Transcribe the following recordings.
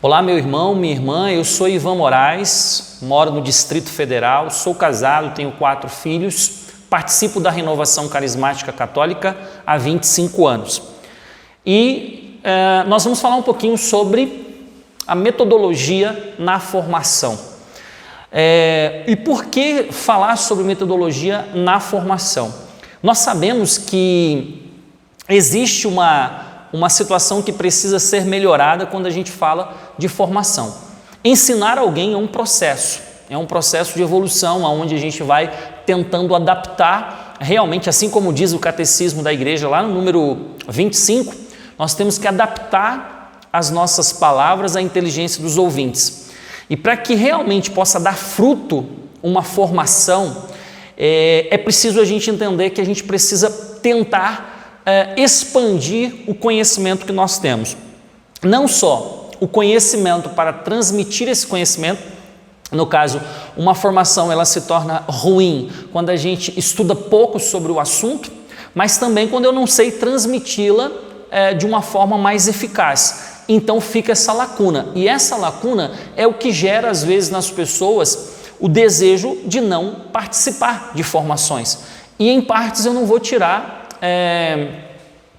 Olá, meu irmão, minha irmã, eu sou Ivan Moraes, moro no Distrito Federal, sou casado, tenho 4 filhos, participo da Renovação Carismática Católica há 25 anos. E nós vamos falar um pouquinho sobre a metodologia na formação. E por que falar sobre metodologia na formação? Nós sabemos que existe uma situação que precisa ser melhorada quando a gente fala de formação. Ensinar alguém é um processo de evolução, onde a gente vai tentando adaptar realmente, assim como diz o Catecismo da Igreja, lá no número 25, nós temos que adaptar as nossas palavras à inteligência dos ouvintes. E para que realmente possa dar fruto uma formação, é preciso a gente entender que a gente precisa tentar expandir o conhecimento que nós temos. Não só o conhecimento para transmitir esse conhecimento, no caso, uma formação ela se torna ruim quando a gente estuda pouco sobre o assunto, mas também quando eu não sei transmiti-la de uma forma mais eficaz. Então fica essa lacuna, e essa lacuna é o que gera às vezes nas pessoas o desejo de não participar de formações. E em partes eu não vou tirar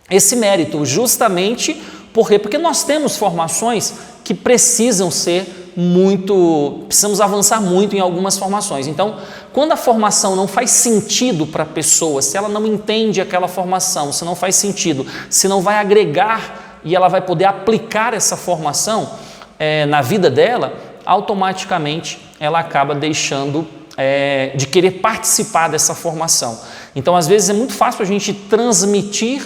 esse mérito, justamente porque nós temos formações que precisamos avançar muito em algumas formações. Então, quando a formação não faz sentido para a pessoa, se ela não entende aquela formação, se não faz sentido, se não vai agregar e ela vai poder aplicar essa formação na vida dela, automaticamente ela acaba deixando de querer participar dessa formação. Então, às vezes é muito fácil a gente transmitir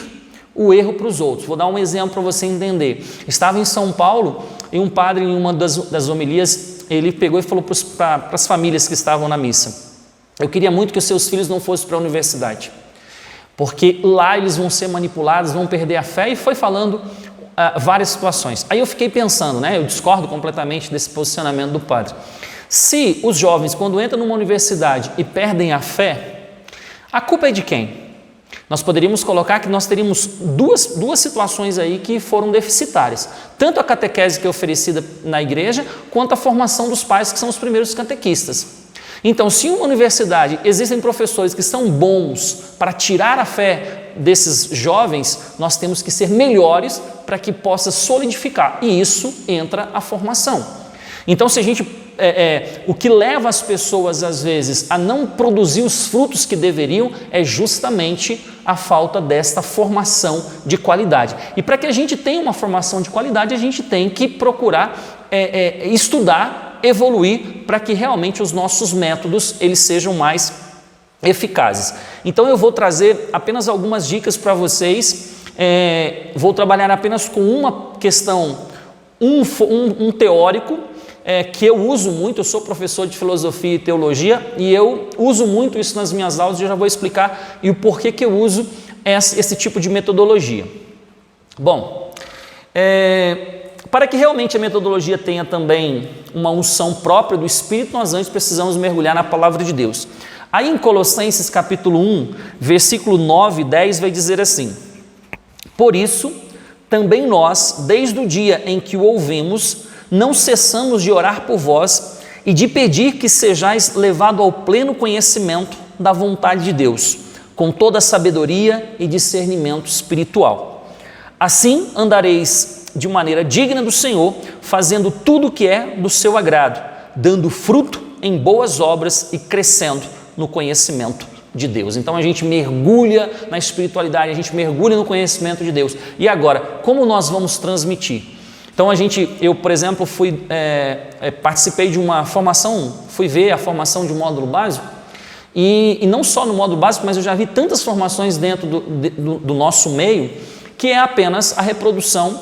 o erro para os outros. Vou dar um exemplo para você entender. Estava em São Paulo e um padre, em uma das homilias, ele pegou e falou para as famílias que estavam na missa: eu queria muito que os seus filhos não fossem para a universidade, porque lá eles vão ser manipulados, vão perder a fé, e foi falando várias situações. Aí eu fiquei pensando, eu discordo completamente desse posicionamento do padre. Se os jovens, quando entram numa universidade e perdem a fé, a culpa é de quem? Nós poderíamos colocar que nós teríamos duas situações aí que foram deficitárias. Tanto a catequese que é oferecida na igreja, quanto a formação dos pais, que são os primeiros catequistas. Então, se em uma universidade existem professores que são bons para tirar a fé desses jovens, nós temos que ser melhores para que possa solidificar. E isso entra a formação. Então, se a gente o que leva as pessoas, às vezes, a não produzir os frutos que deveriam é justamente a falta desta formação de qualidade. E para que a gente tenha uma formação de qualidade, a gente tem que procurar estudar, evoluir, para que realmente os nossos métodos eles sejam mais eficazes. Então eu vou trazer apenas algumas dicas para vocês, vou trabalhar apenas com uma questão, um teórico, que eu uso muito. Eu sou professor de filosofia e teologia e eu uso muito isso nas minhas aulas, e eu já vou explicar e o porquê que eu uso esse tipo de metodologia. Bom, para que realmente a metodologia tenha também uma unção própria do Espírito, nós antes precisamos mergulhar na Palavra de Deus. Aí em Colossenses capítulo 1, versículo 9 e 10 vai dizer assim: por isso, também nós, desde o dia em que o ouvimos, não cessamos de orar por vós e de pedir que sejais levado ao pleno conhecimento da vontade de Deus, com toda a sabedoria e discernimento espiritual. Assim andareis de maneira digna do Senhor, fazendo tudo o que é do seu agrado, dando fruto em boas obras e crescendo no conhecimento de Deus. Então a gente mergulha na espiritualidade, a gente mergulha no conhecimento de Deus. E agora, como nós vamos transmitir? Então eu, por exemplo, participei de uma formação, fui ver a formação de um módulo básico, e não só no módulo básico, mas eu já vi tantas formações dentro do nosso meio, que é apenas a reprodução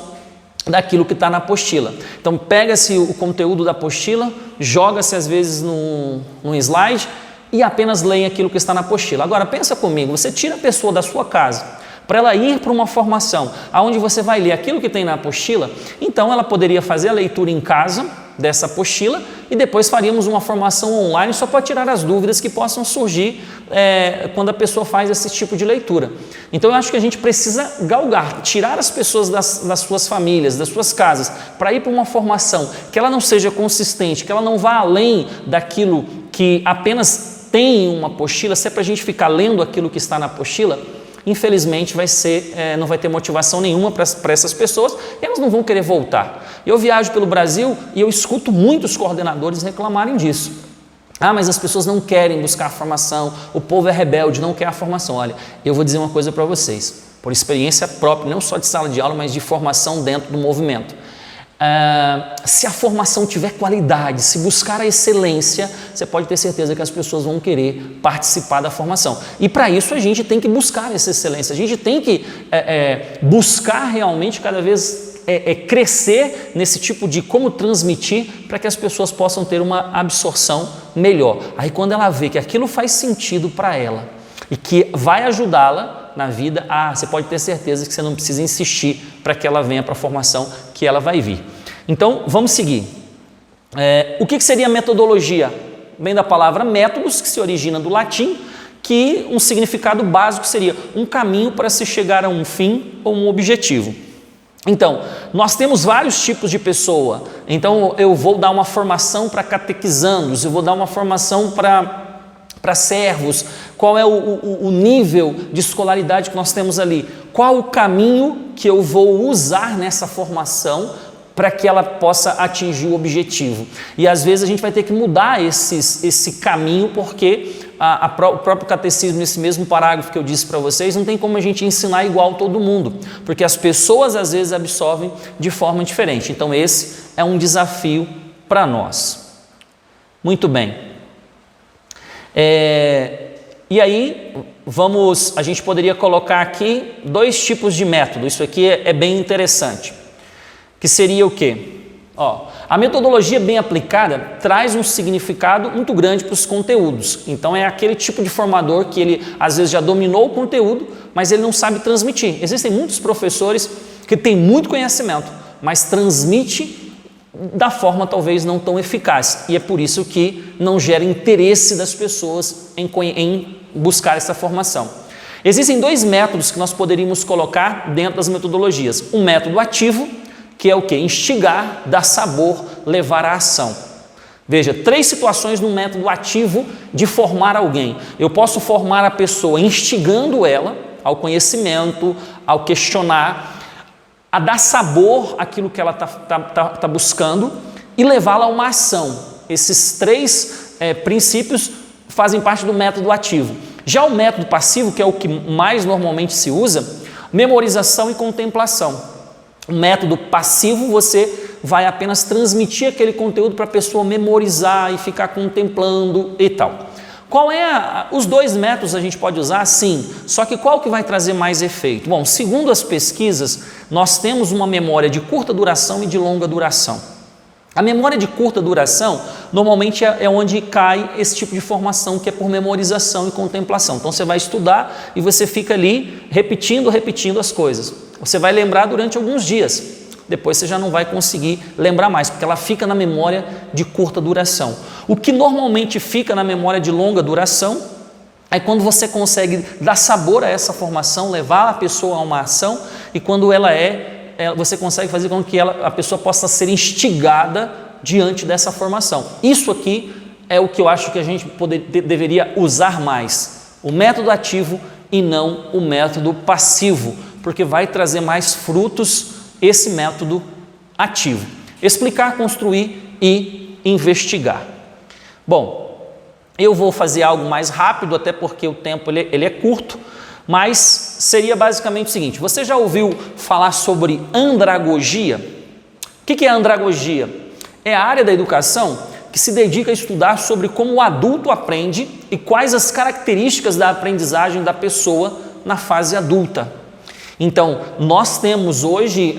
daquilo que está na apostila. Então pega-se o conteúdo da apostila, joga-se às vezes num slide e apenas leia aquilo que está na apostila. Agora pensa comigo, você tira a pessoa da sua casa para ela ir para uma formação onde você vai ler aquilo que tem na apostila, então ela poderia fazer a leitura em casa, dessa apostila e depois faríamos uma formação online só para tirar as dúvidas que possam surgir quando a pessoa faz esse tipo de leitura. Então eu acho que a gente precisa galgar, tirar as pessoas das suas famílias, das suas casas, para ir para uma formação que ela não seja consistente, que ela não vá além daquilo que apenas tem uma apostila. Se é para a gente ficar lendo aquilo que está na apostila, infelizmente não vai ter motivação nenhuma para essas pessoas e elas não vão querer voltar. Eu viajo pelo Brasil e eu escuto muitos coordenadores reclamarem disso. Mas as pessoas não querem buscar a formação, o povo é rebelde, não quer a formação. Olha, eu vou dizer uma coisa para vocês, por experiência própria, não só de sala de aula, mas de formação dentro do movimento. Se a formação tiver qualidade, se buscar a excelência, você pode ter certeza que as pessoas vão querer participar da formação. E para isso a gente tem que buscar essa excelência, a gente tem que buscar realmente cada vez crescer nesse tipo de como transmitir para que as pessoas possam ter uma absorção melhor. Aí quando ela vê que aquilo faz sentido para ela e que vai ajudá-la na vida, você pode ter certeza que você não precisa insistir para que ela venha para a formação, que ela vai vir. Então, vamos seguir. O que seria metodologia? Vem da palavra métodos, que se origina do latim, que um significado básico seria um caminho para se chegar a um fim ou um objetivo. Então, nós temos vários tipos de pessoa. Então, eu vou dar uma formação para catequizandos, eu vou dar uma formação para servos. Qual é o nível de escolaridade que nós temos ali? Qual o caminho que eu vou usar nessa formação para que ela possa atingir o objetivo? E às vezes a gente vai ter que mudar esse caminho, porque o próprio catecismo, nesse mesmo parágrafo que eu disse para vocês, não tem como a gente ensinar igual todo mundo, porque as pessoas às vezes absorvem de forma diferente. Então esse é um desafio para nós. Muito bem. E aí, a gente poderia colocar aqui 2 tipos de método. Isso aqui é bem interessante. Que seria o quê? A metodologia bem aplicada traz um significado muito grande para os conteúdos. Então é aquele tipo de formador que ele às vezes já dominou o conteúdo, mas ele não sabe transmitir. Existem muitos professores que têm muito conhecimento, mas transmite da forma talvez não tão eficaz, e é por isso que não gera interesse das pessoas em buscar essa formação. Existem 2 métodos que nós poderíamos colocar dentro das metodologias. Um método ativo, que é o quê? Instigar, dar sabor, levar à ação. Veja, 3 situações no método ativo de formar alguém. Eu posso formar a pessoa instigando ela ao conhecimento, ao questionar, a dar sabor àquilo que ela está buscando e levá-la a uma ação. Esses 3 princípios fazem parte do método ativo. Já o método passivo, que é o que mais normalmente se usa, memorização e contemplação. O método passivo, você vai apenas transmitir aquele conteúdo para a pessoa memorizar e ficar contemplando e tal. Os 2 métodos a gente pode usar? Sim, só que qual que vai trazer mais efeito? Bom, segundo as pesquisas, nós temos uma memória de curta duração e de longa duração. A memória de curta duração, normalmente é onde cai esse tipo de formação, que é por memorização e contemplação. Então você vai estudar e você fica ali repetindo as coisas. Você vai lembrar durante alguns dias, depois você já não vai conseguir lembrar mais, porque ela fica na memória de curta duração. O que normalmente fica na memória de longa duração é quando você consegue dar sabor a essa formação, levar a pessoa a uma ação, e quando você consegue fazer com que a pessoa possa ser instigada diante dessa formação. Isso aqui é o que eu acho que a gente deveria usar mais, o método ativo e não o método passivo, porque vai trazer mais frutos esse método ativo. Explicar, construir e investigar. Bom, eu vou fazer algo mais rápido, até porque o tempo ele é curto, mas seria basicamente o seguinte: você já ouviu falar sobre andragogia? O que é andragogia? É a área da educação que se dedica a estudar sobre como o adulto aprende e quais as características da aprendizagem da pessoa na fase adulta. Então, nós temos hoje,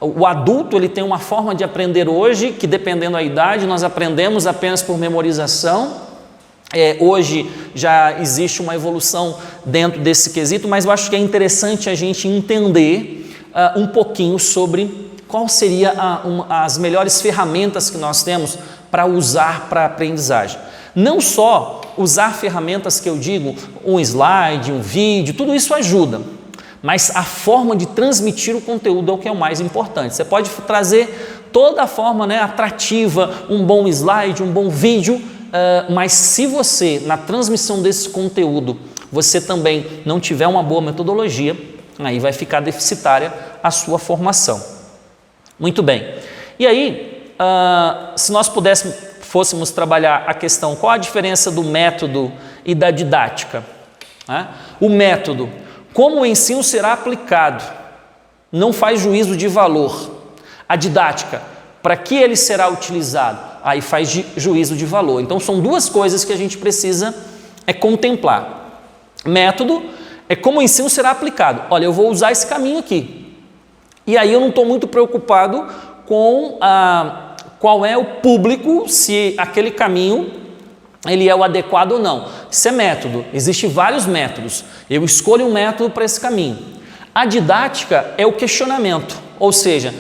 o adulto ele tem uma forma de aprender hoje, que dependendo da idade, nós aprendemos apenas por memorização. Hoje já existe uma evolução dentro desse quesito, mas eu acho que é interessante a gente entender um pouquinho sobre qual seria as melhores ferramentas que nós temos para usar para a aprendizagem. Não só usar ferramentas que eu digo, um slide, um vídeo, tudo isso ajuda, mas a forma de transmitir o conteúdo é o que é o mais importante. Você pode trazer toda a forma, né, atrativa, um bom slide, um bom vídeo, mas se você, na transmissão desse conteúdo, você também não tiver uma boa metodologia, aí vai ficar deficitária a sua formação. Muito bem. E aí, se nós fôssemos trabalhar a questão, qual a diferença do método e da didática? O método, como o ensino será aplicado, não faz juízo de valor. A didática, para que ele será utilizado? Aí faz juízo de valor. Então são duas coisas que a gente precisa contemplar. Método é como o ensino será aplicado. Olha, eu vou usar esse caminho aqui. E aí eu não estou muito preocupado com qual é o público, se aquele caminho ele é o adequado ou não. Isso é método. Existem vários métodos. Eu escolho um método para esse caminho. A didática é o questionamento, ou seja,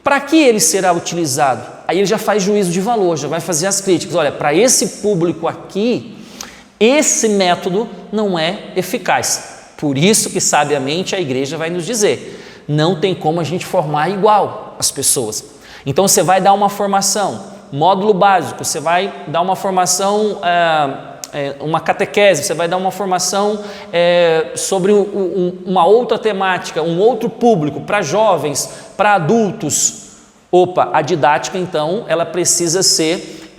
para que ele será utilizado? Aí ele já faz juízo de valor, já vai fazer as críticas. Olha, para esse público aqui, esse método não é eficaz. Por isso que, sabiamente, a igreja vai nos dizer, não tem como a gente formar igual as pessoas. Então, você vai dar uma formação, módulo básico, você vai dar uma formação, uma catequese, você vai dar uma formação sobre uma outra temática, um outro público, para jovens, para adultos. Opa, a didática, então, ela precisa ser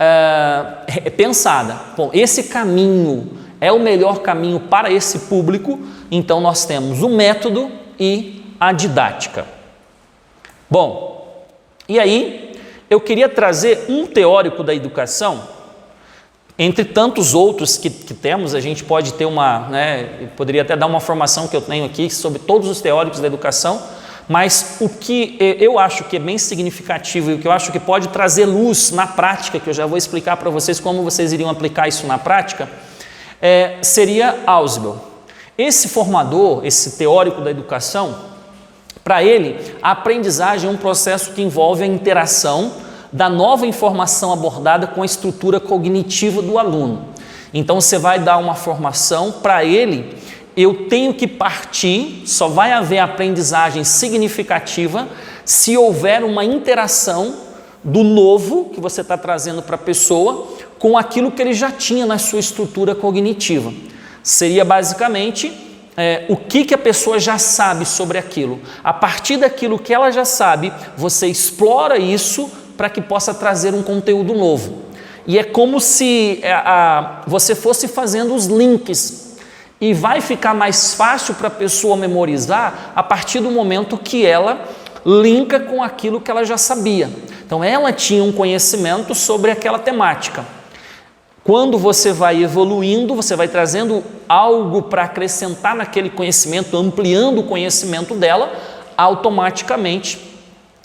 pensada. Bom, esse caminho é o melhor caminho para esse público, então nós temos o método e a didática. Bom, e aí eu queria trazer um teórico da educação, entre tantos outros que temos, a gente pode ter poderia até dar uma formação que eu tenho aqui sobre todos os teóricos da educação, mas o que eu acho que é bem significativo e o que eu acho que pode trazer luz na prática, que eu já vou explicar para vocês como vocês iriam aplicar isso na prática, seria Ausubel. Esse formador, esse teórico da educação, para ele, a aprendizagem é um processo que envolve a interação da nova informação abordada com a estrutura cognitiva do aluno. Então, você vai dar uma formação para ele, eu tenho que partir, só vai haver aprendizagem significativa se houver uma interação do novo que você está trazendo para a pessoa com aquilo que ele já tinha na sua estrutura cognitiva. Seria basicamente o que a pessoa já sabe sobre aquilo. A partir daquilo que ela já sabe, você explora isso para que possa trazer um conteúdo novo. E é como se você fosse fazendo os links e vai ficar mais fácil para a pessoa memorizar a partir do momento que ela linka com aquilo que ela já sabia. Então ela tinha um conhecimento sobre aquela temática. Quando você vai evoluindo, você vai trazendo algo para acrescentar naquele conhecimento, ampliando o conhecimento dela, automaticamente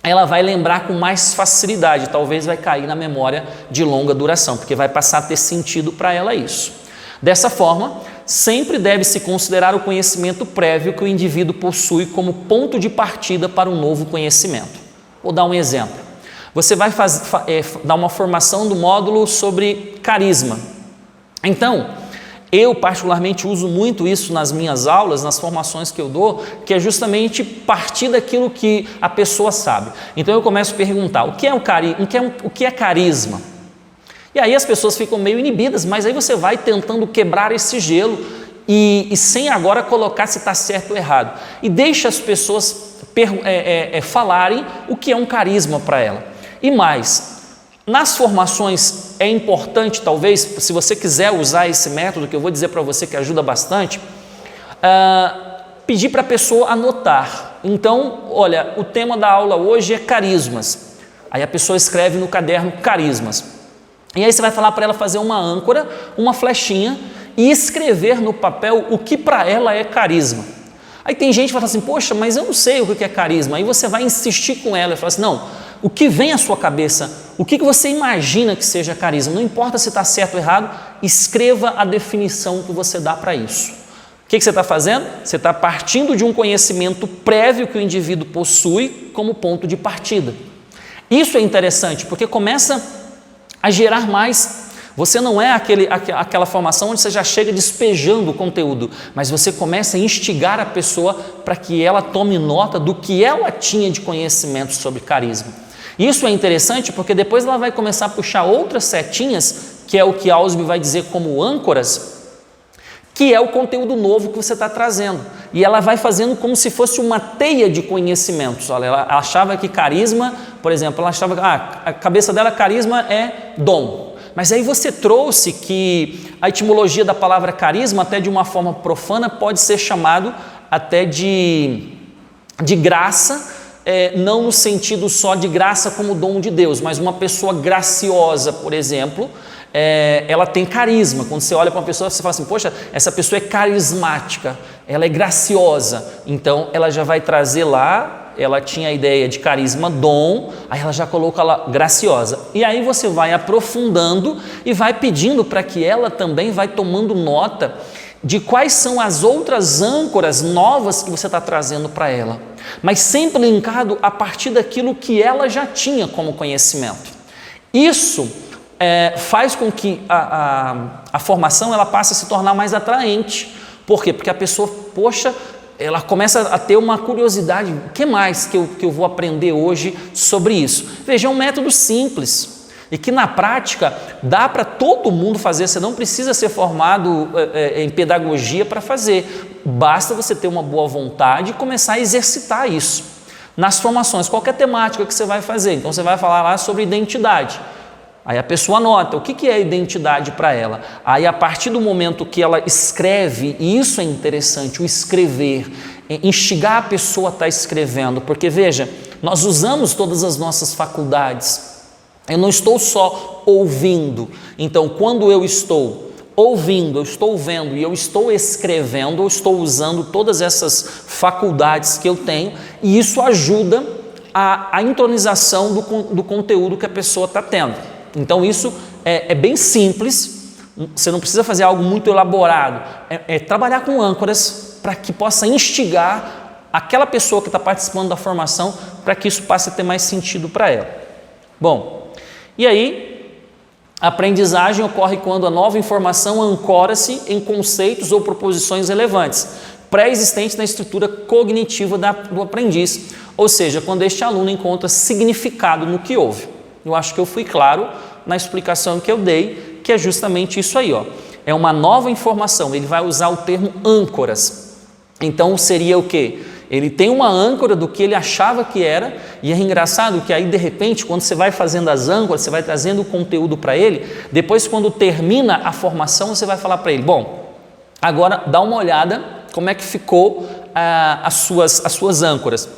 ela vai lembrar com mais facilidade, talvez vai cair na memória de longa duração, porque vai passar a ter sentido para ela isso. Dessa forma, sempre deve-se considerar o conhecimento prévio que o indivíduo possui como ponto de partida para um novo conhecimento. Vou dar um exemplo. Você vai dar uma formação do módulo sobre carisma. Então, eu particularmente uso muito isso nas minhas aulas, nas formações que eu dou, que é justamente partir daquilo que a pessoa sabe. Então eu começo a perguntar, o que é carisma? E aí as pessoas ficam meio inibidas, mas aí você vai tentando quebrar esse gelo e sem agora colocar se está certo ou errado. E deixa as pessoas falarem o que é um carisma para ela. E mais, nas formações é importante, talvez, se você quiser usar esse método, que eu vou dizer para você que ajuda bastante, pedir para a pessoa anotar. Então, olha, o tema da aula hoje é carismas. Aí a pessoa escreve no caderno carismas. E aí você vai falar para ela fazer uma âncora, uma flechinha e escrever no papel o que para ela é carisma. Aí tem gente que fala assim, poxa, mas eu não sei o que é carisma. Aí você vai insistir com ela e fala assim, não, o que vem à sua cabeça, o que você imagina que seja carisma, não importa se está certo ou errado, escreva a definição que você dá para isso. O que você está fazendo? Você está partindo de um conhecimento prévio que o indivíduo possui como ponto de partida. Isso é interessante, porque começa a gerar mais. Você não é aquela formação onde você já chega despejando o conteúdo, mas você começa a instigar a pessoa para que ela tome nota do que ela tinha de conhecimento sobre carisma. Isso é interessante porque depois ela vai começar a puxar outras setinhas, que é o que Ausubel vai dizer como âncoras, que é o conteúdo novo que você está trazendo. E ela vai fazendo como se fosse uma teia de conhecimentos. Olha, ela achava que carisma, por exemplo, ela achava que a cabeça dela, carisma é dom. Mas aí você trouxe que a etimologia da palavra carisma, até de uma forma profana, pode ser chamado até de graça, não no sentido só de graça como dom de Deus, mas uma pessoa graciosa, por exemplo, ela tem carisma. Quando você olha para uma pessoa, você fala assim, poxa, essa pessoa é carismática, ela é graciosa. Então ela já vai trazer lá, ela tinha a ideia de carisma, dom, aí ela já coloca lá graciosa. E aí você vai aprofundando e vai pedindo para que ela também vai tomando nota de quais são as outras âncoras novas que você está trazendo para ela, mas sempre linkado a partir daquilo que ela já tinha como conhecimento. Isso faz com que a formação ela passe a se tornar mais atraente. Por quê? Porque a pessoa, poxa, ela começa a ter uma curiosidade, o que mais que eu vou aprender hoje sobre isso? Veja, é um método simples e que na prática dá para todo mundo fazer, você não precisa ser formado em pedagogia para fazer, basta você ter uma boa vontade e começar a exercitar isso nas formações, qualquer temática que você vai fazer. Então você vai falar lá sobre identidade. Aí a pessoa anota o que é identidade para ela. Aí a partir do momento que ela escreve, e isso é interessante, o escrever, instigar a pessoa a estar escrevendo, porque veja, nós usamos todas as nossas faculdades. Eu não estou só ouvindo. Então quando eu estou ouvindo, eu estou vendo e eu estou escrevendo, eu estou usando todas essas faculdades que eu tenho, e isso ajuda a entronização do conteúdo que a pessoa está tendo. Então isso é bem simples, você não precisa fazer algo muito elaborado, trabalhar com âncoras para que possa instigar aquela pessoa que está participando da formação para que isso passe a ter mais sentido para ela. Bom, e aí a aprendizagem ocorre quando a nova informação ancora-se em conceitos ou proposições relevantes, pré-existentes na estrutura cognitiva do aprendiz, ou seja, quando este aluno encontra significado no que ouve. Eu acho que eu fui claro na explicação que eu dei, que é justamente isso aí, ó. É uma nova informação, ele vai usar o termo âncoras. Então seria o quê? Ele tem uma âncora do que ele achava que era, e é engraçado que aí de repente, quando você vai fazendo as âncoras, você vai trazendo o conteúdo para ele, depois quando termina a formação, você vai falar para ele, bom, agora dá uma olhada como é que ficou as suas âncoras.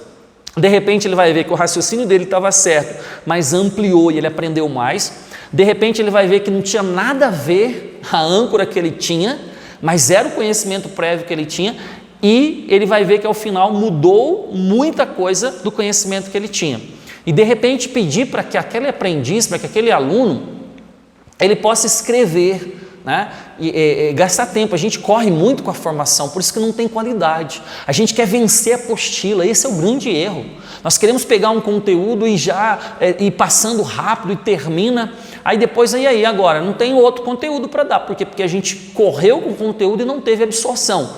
De repente ele vai ver que o raciocínio dele estava certo, mas ampliou e ele aprendeu mais. De repente ele vai ver que não tinha nada a ver a âncora que ele tinha, mas era o conhecimento prévio que ele tinha, e ele vai ver que ao final mudou muita coisa do conhecimento que ele tinha. E de repente pedir para que aquele aprendiz, para que aquele aluno, ele possa escrever, né? E gastar tempo. A gente corre muito com a formação, por isso que não tem qualidade. A gente quer vencer a apostila, esse é o grande erro. Nós queremos pegar um conteúdo e já ir passando rápido e termina, aí depois aí agora não tem outro conteúdo para dar. Por quê? Porque a gente correu com o conteúdo e não teve absorção.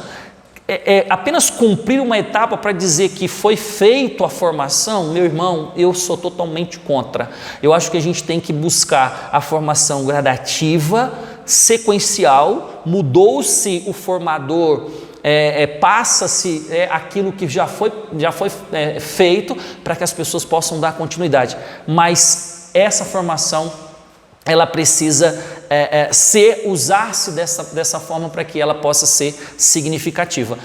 Apenas cumprir uma etapa para dizer que foi feito a formação, meu irmão, eu sou totalmente contra. Eu acho que a gente tem que buscar a formação gradativa, sequencial, mudou-se o formador, passa-se aquilo que já foi feito para que as pessoas possam dar continuidade. Mas essa formação, ela precisa usar-se dessa forma para que ela possa ser significativa.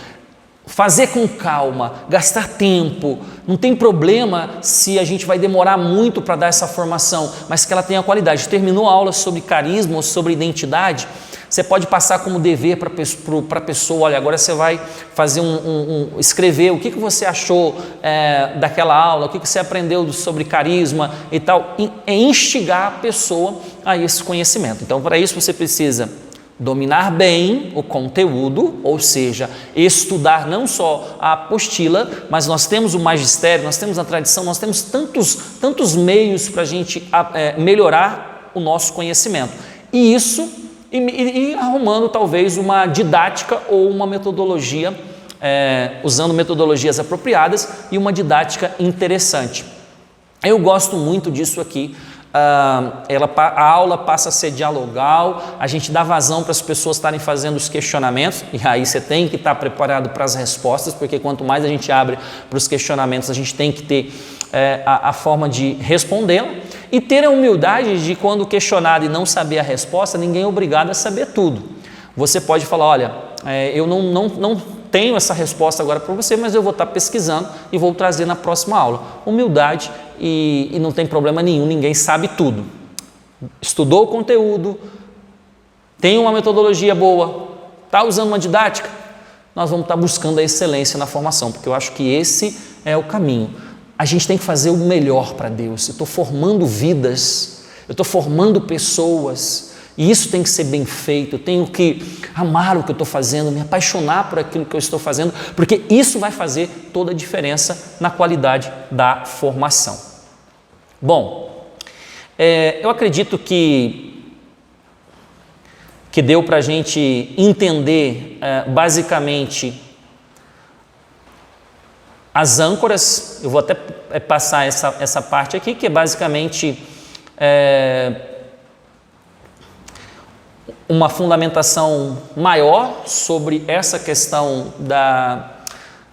Fazer com calma, gastar tempo, não tem problema se a gente vai demorar muito para dar essa formação, mas que ela tenha qualidade. Terminou a aula sobre carisma ou sobre identidade, você pode passar como dever para a pessoa, olha, agora você vai fazer escrever o que você achou daquela aula, o que você aprendeu sobre carisma e tal, instigar a pessoa a esse conhecimento. Então, para isso você precisa dominar bem o conteúdo, ou seja, estudar não só a apostila, mas nós temos o magistério, nós temos a tradição, nós temos tantos meios para a gente melhorar o nosso conhecimento. E isso, e arrumando talvez uma didática ou uma metodologia, usando metodologias apropriadas e uma didática interessante. Eu gosto muito disso aqui. A aula passa a ser dialogal, a gente dá vazão para as pessoas estarem fazendo os questionamentos, e aí você tem que estar preparado para as respostas, porque quanto mais a gente abre para os questionamentos, a gente tem que ter a forma de respondê-lo, e ter a humildade de, quando questionado e não saber a resposta, ninguém é obrigado a saber tudo. Você pode falar, olha, eu não tenho essa resposta agora para você, mas eu vou estar pesquisando e vou trazer na próxima aula. Humildade, e não tem problema nenhum, ninguém sabe tudo. Estudou o conteúdo, tem uma metodologia boa, está usando uma didática, nós vamos estar buscando a excelência na formação, porque eu acho que esse é o caminho. A gente tem que fazer o melhor para Deus. Eu estou formando vidas, eu estou formando pessoas, e isso tem que ser bem feito. Eu tenho que amar o que eu estou fazendo, me apaixonar por aquilo que eu estou fazendo, porque isso vai fazer toda a diferença na qualidade da formação. Bom, eu acredito que deu para a gente entender basicamente as âncoras. Eu vou até passar essa parte aqui, que é basicamente uma fundamentação maior sobre essa questão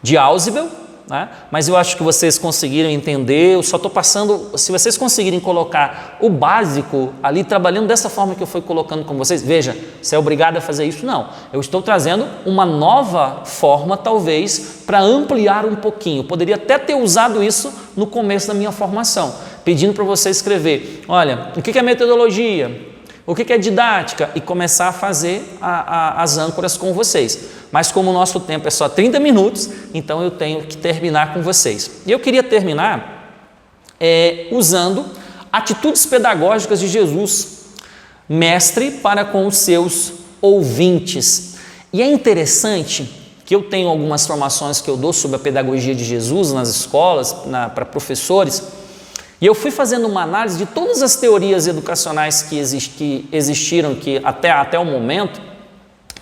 de Ausubel, né? Mas eu acho que vocês conseguiram entender. Eu só estou passando, se vocês conseguirem colocar o básico ali, trabalhando dessa forma que eu fui colocando com vocês, veja, você é obrigado a fazer isso? Não, eu estou trazendo uma nova forma, talvez, para ampliar um pouquinho. Eu poderia até ter usado isso no começo da minha formação, pedindo para você escrever, olha, o que é metodologia? O que é didática? E começar a fazer as âncoras com vocês. Mas como o nosso tempo é só 30 minutos, então eu tenho que terminar com vocês. E eu queria terminar usando atitudes pedagógicas de Jesus, mestre para com os seus ouvintes. E é interessante que eu tenho algumas formações que eu dou sobre a pedagogia de Jesus nas escolas, para professores, e eu fui fazendo uma análise de todas as teorias educacionais que existiram até o momento,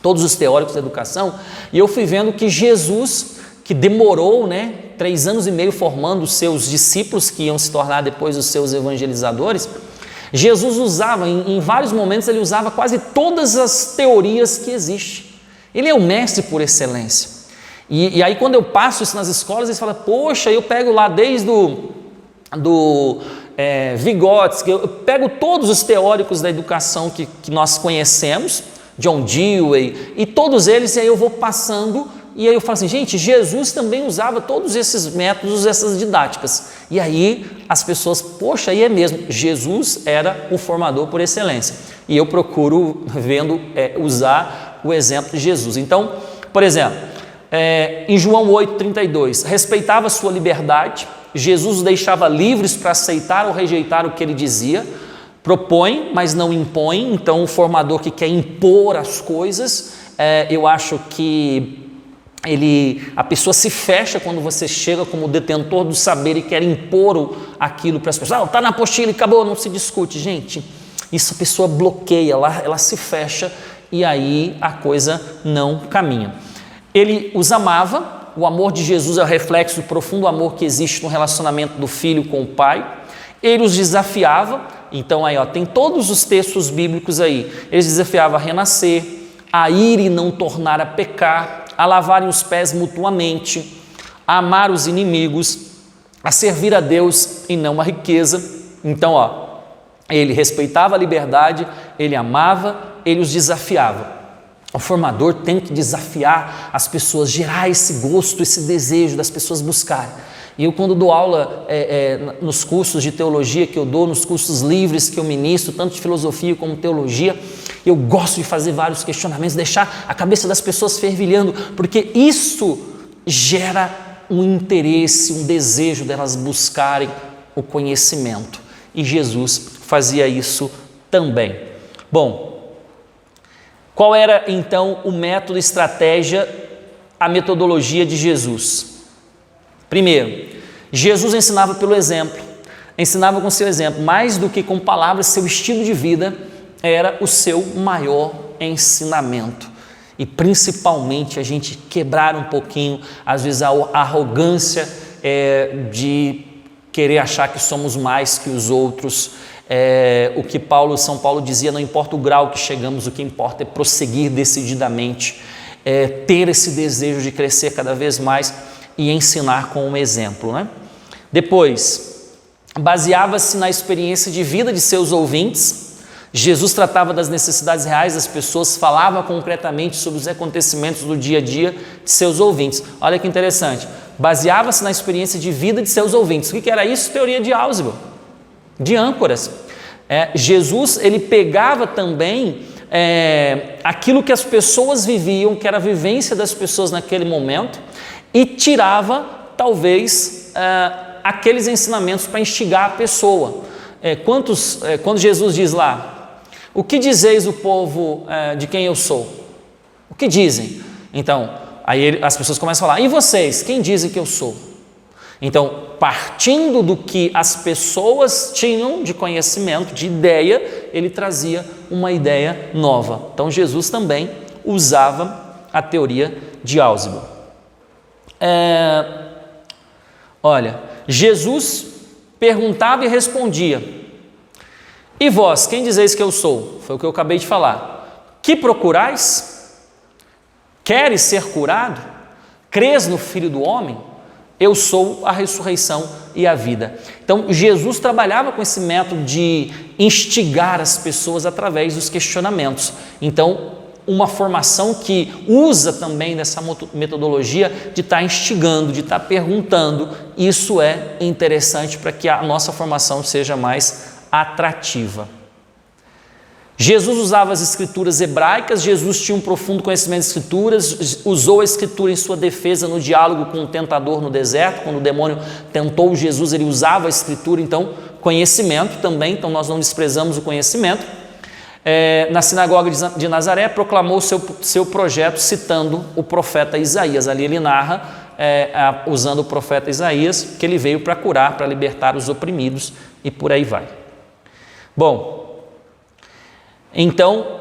todos os teóricos da educação, e eu fui vendo que Jesus, que demorou 3 anos e meio formando os seus discípulos, que iam se tornar depois os seus evangelizadores, Jesus usava, em vários momentos, ele usava quase todas as teorias que existem. Ele é o mestre por excelência. E aí, quando eu passo isso nas escolas, eles falam, poxa, eu pego lá desde Vygotsky, eu pego todos os teóricos da educação que nós conhecemos, John Dewey, e todos eles, e aí eu vou passando, e aí eu falo assim, gente, Jesus também usava todos esses métodos, essas didáticas. E aí as pessoas, poxa, aí é mesmo, Jesus era o formador por excelência. E eu procuro, usar o exemplo de Jesus. Então, por exemplo, em João 8,32, respeitava sua liberdade, Jesus os deixava livres para aceitar ou rejeitar o que ele dizia, propõe, mas não impõe. Então, o formador que quer impor as coisas, eu acho que a pessoa se fecha quando você chega como detentor do saber e quer impor aquilo para as pessoas. Está na apostila e acabou, não se discute. Gente, isso a pessoa bloqueia, ela se fecha e aí a coisa não caminha. Ele os amava. O amor de Jesus é o reflexo do profundo amor que existe no relacionamento do filho com o pai. Ele os desafiava, então aí tem todos os textos bíblicos aí. Eles desafiavam a renascer, a ir e não tornar a pecar, a lavarem os pés mutuamente, a amar os inimigos, a servir a Deus e não a riqueza. Então, ele respeitava a liberdade, ele amava, ele os desafiava. O formador tem que desafiar as pessoas, gerar esse gosto, esse desejo das pessoas buscarem. E eu, quando dou aula nos cursos de teologia que eu dou, nos cursos livres que eu ministro, tanto de filosofia como teologia, eu gosto de fazer vários questionamentos, deixar a cabeça das pessoas fervilhando, porque isso gera um interesse, um desejo delas buscarem o conhecimento. E Jesus fazia isso também. Bom, Qual era então o método, estratégia, a metodologia de Jesus? Primeiro, Jesus ensinava pelo exemplo, ensinava com seu exemplo, mais do que com palavras, seu estilo de vida era o seu maior ensinamento. E principalmente a gente quebrar um pouquinho, às vezes, a arrogância de querer achar que somos mais que os outros. O que São Paulo dizia, não importa o grau que chegamos, o que importa é prosseguir decididamente, ter esse desejo de crescer cada vez mais e ensinar com um exemplo, né? Depois, baseava-se na experiência de vida de seus ouvintes. Jesus tratava das necessidades reais das pessoas, falava concretamente sobre os acontecimentos do dia a dia de seus ouvintes. Olha que interessante, baseava-se na experiência de vida de seus ouvintes. O que era isso? Teoria de Ausubel, de âncoras. Jesus, ele pegava também aquilo que as pessoas viviam, que era a vivência das pessoas naquele momento, e tirava, talvez, aqueles ensinamentos para instigar a pessoa. Quando Jesus diz lá, o que dizeis o povo de quem eu sou? O que dizem? Então, aí as pessoas começam a falar, e vocês, quem dizem que eu sou? Então, partindo do que as pessoas tinham de conhecimento, de ideia, ele trazia uma ideia nova. Então, Jesus também usava a teoria de Ausubel. Olha, Jesus perguntava e respondia, e vós, quem dizeis que eu sou? Foi o que eu acabei de falar. Que procurais? Queres ser curado? Crês no Filho do Homem? Eu sou a ressurreição e a vida. Então, Jesus trabalhava com esse método de instigar as pessoas através dos questionamentos. Então, uma formação que usa também dessa metodologia de estar instigando, de estar perguntando, isso é interessante para que a nossa formação seja mais atrativa. Jesus usava as escrituras hebraicas, Jesus tinha um profundo conhecimento de escrituras, usou a escritura em sua defesa no diálogo com o tentador no deserto, quando o demônio tentou Jesus, ele usava a escritura, então conhecimento também, então nós não desprezamos o conhecimento. Na sinagoga de Nazaré proclamou seu projeto citando o profeta Isaías, ali ele narra, usando o profeta Isaías, que ele veio para curar, para libertar os oprimidos e por aí vai. Bom, então,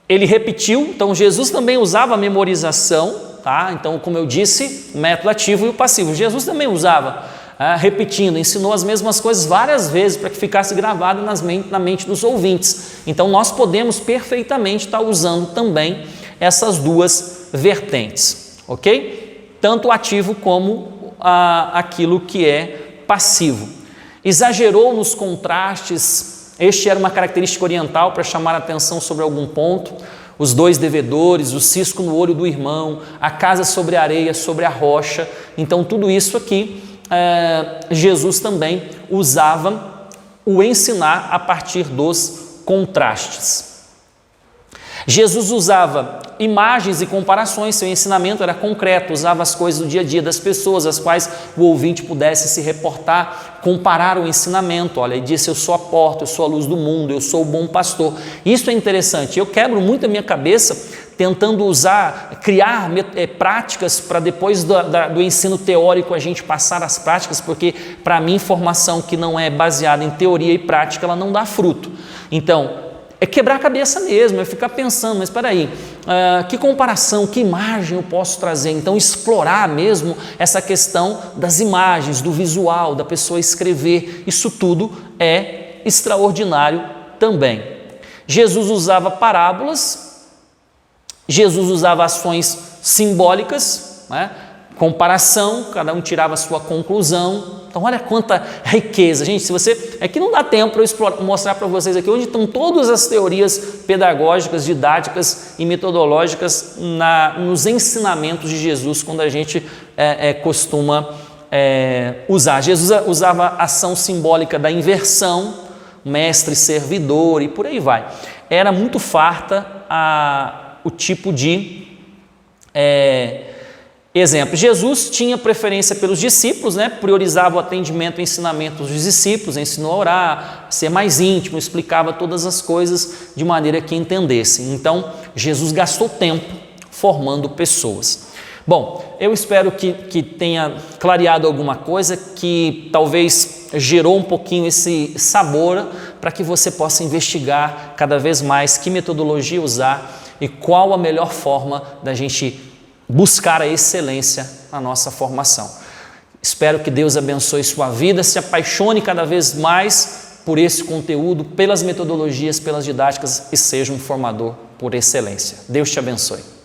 ele repetiu, então Jesus também usava a memorização, tá? Então, como eu disse, o método ativo e o passivo. Jesus também usava, repetindo, ensinou as mesmas coisas várias vezes para que ficasse gravado na mente dos ouvintes. Então, nós podemos perfeitamente estar usando também essas duas vertentes, ok? Tanto o ativo como aquilo que é passivo. Exagerou nos contrastes, este era uma característica oriental para chamar a atenção sobre algum ponto, os dois devedores, o cisco no olho do irmão, a casa sobre a areia, sobre a rocha. Então tudo isso aqui, Jesus também usava o ensinar a partir dos contrastes. Jesus usava imagens e comparações, seu ensinamento era concreto, usava as coisas do dia a dia das pessoas, as quais o ouvinte pudesse se reportar, comparar o ensinamento. Olha, ele disse, eu sou a porta, eu sou a luz do mundo, eu sou o bom pastor. Isso é interessante, eu quebro muito a minha cabeça tentando criar práticas para depois do ensino teórico a gente passar as práticas, porque para mim formação que não é baseada em teoria e prática, ela não dá fruto. Então, é quebrar a cabeça mesmo, é ficar pensando, mas espera aí, que comparação, que imagem eu posso trazer? Então explorar mesmo essa questão das imagens, do visual, da pessoa escrever, isso tudo é extraordinário também. Jesus usava parábolas, Jesus usava ações simbólicas, né? Comparação, cada um tirava a sua conclusão. Então olha quanta riqueza, gente, é que não dá tempo para eu mostrar para vocês aqui onde estão todas as teorias pedagógicas, didáticas e metodológicas nos ensinamentos de Jesus, quando a gente costuma usar. Jesus usava a ação simbólica da inversão, mestre, servidor e por aí vai. Era muito farta o tipo de Exemplo, Jesus tinha preferência pelos discípulos, né? Priorizava o atendimento e ensinamento dos discípulos, ensinou a orar, a ser mais íntimo, explicava todas as coisas de maneira que entendessem. Então, Jesus gastou tempo formando pessoas. Bom, eu espero que tenha clareado alguma coisa, que talvez gerou um pouquinho esse sabor para que você possa investigar cada vez mais que metodologia usar e qual a melhor forma da gente buscar a excelência na nossa formação. Espero que Deus abençoe sua vida, se apaixone cada vez mais por esse conteúdo, pelas metodologias, pelas didáticas e seja um formador por excelência. Deus te abençoe.